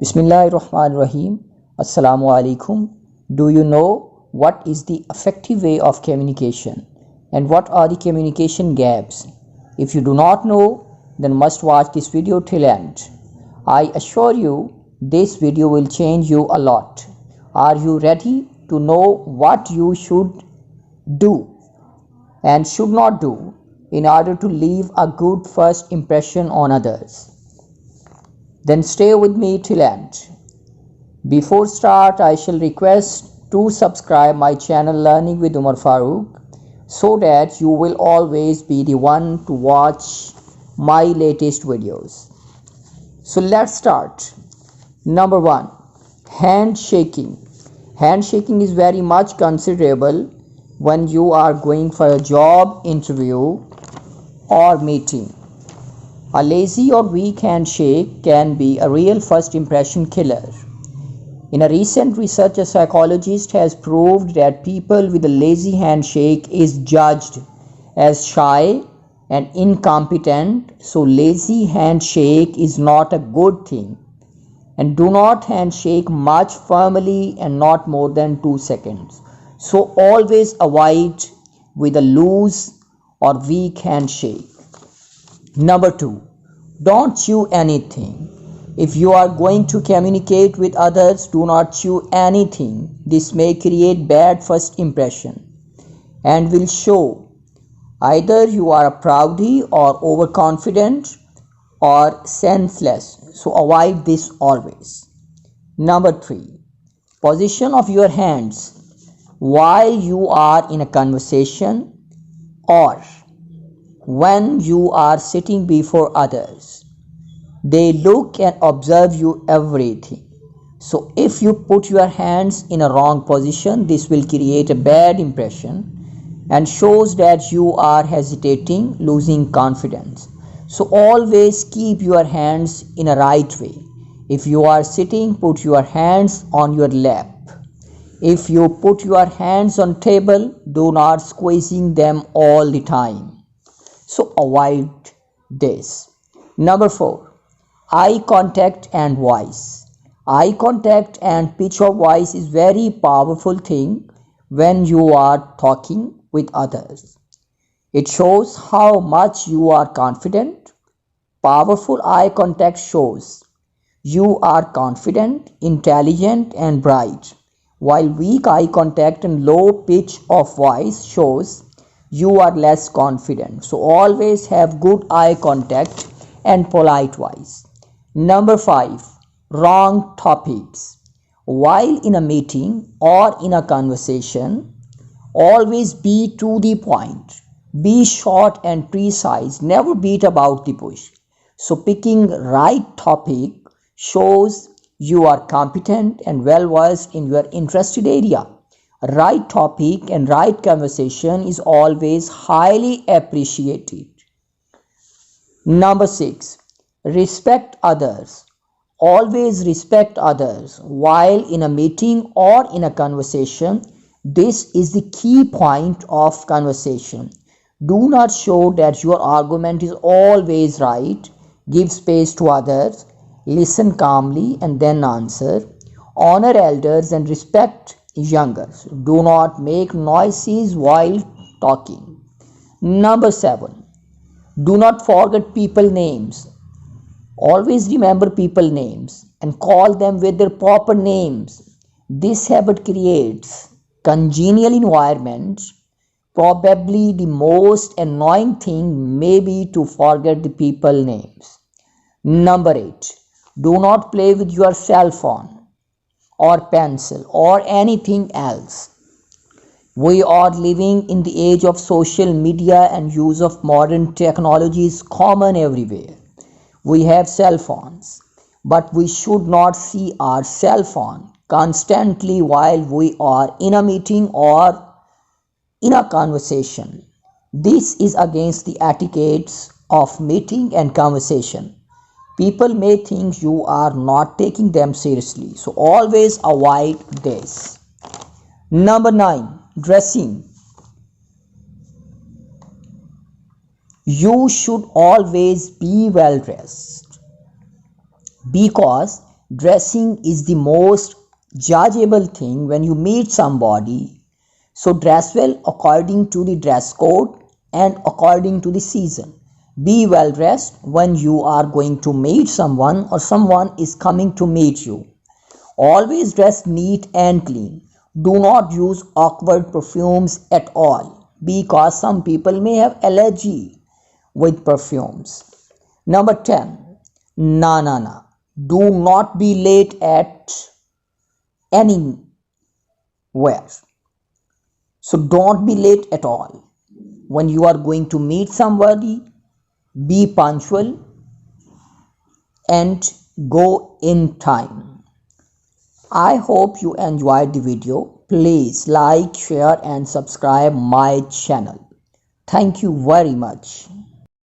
Bismillahirrahmanirrahim. Assalamu alaikum. Do you know what is the effective way of communication and what are the communication gaps? If you do not know, then must watch this video till end. I assure you this video will change you a lot. Are you ready to know what you should do and should not do in order to leave a good first impression on others? Then stay with me till end. Before start, I shall request to subscribe my channel Learning with Umar Farooq so that you will always be the one to watch my latest videos. So let's start. Number 1, handshaking. Handshaking is very much considerable when you are going for a job interview or meeting. A lazy or weak handshake can be a real first impression killer. In a recent research, a psychologist has proved that people with a lazy handshake is judged as shy and incompetent. So lazy handshake is not a good thing. And do not handshake much firmly and not more than 2 seconds. So always avoid with a loose or weak handshake. Number 2, don't chew anything. If you are going to communicate with others, do not chew anything. This may create bad first impression and will show either you are a proudy or overconfident or senseless. So avoid this always. Number 3, position of your hands while you are in a conversation or when you are sitting before others. They look and observe you everything. So if you put your hands in a wrong position, this will create a bad impression and shows that you are hesitating, losing confidence. So always keep your hands in a right way. If you are sitting, put your hands on your lap. If you put your hands on table, do not squeezing them all the time. So avoid this. Number 4, eye contact and voice. Eye contact and pitch of voice is very powerful thing when you are talking with others. It shows how much you are confident. Powerful eye contact shows you are confident, intelligent and bright, while weak eye contact and low pitch of voice shows you are less confident. So always have good eye contact and polite voice. Number 5, wrong topics. While in a meeting or in a conversation, always be to the point. Be short and precise. Never beat about the bush. So picking right topic shows you are competent and well versed in your interested area. Right topic and right conversation is always highly appreciated. Number 6, respect others. Always respect others while in a meeting or in a conversation. This is the key point of conversation. Do not show that your argument is always right. Give space to others. Listen calmly and then answer. Honor elders and respect youngers. Do not make noises while talking. Number 7, do not forget people names. Always remember people names and call them with their proper names. This habit creates congenial environment. Probably the most annoying thing may be to forget the people names. Number 8, do not play with your cell phone or pencil or anything else. We are living in the age of social media and use of modern technology is common everywhere. We have cell phones, but we should not see our cell phone constantly while we are in a meeting or in a conversation. This is against the etiquettes of meeting and conversation. People may think you are not taking them seriously, so always avoid this. Number 9, dressing. You should always be well dressed. because Dressing is the most judgeable thing when you meet somebody. So dress well according to the dress code and according to the season. Be well dressed when you are going to meet someone or someone is coming to meet you. Always dress neat and clean. Do not use awkward perfumes at all because some people may have allergy with perfumes. Number 10. Na. Do not be late at anywhere. So don't be late at all. When you are going to meet somebody, be punctual and go in time. I hope you enjoyed the video. Please like, share and subscribe my channel. Thank you very much.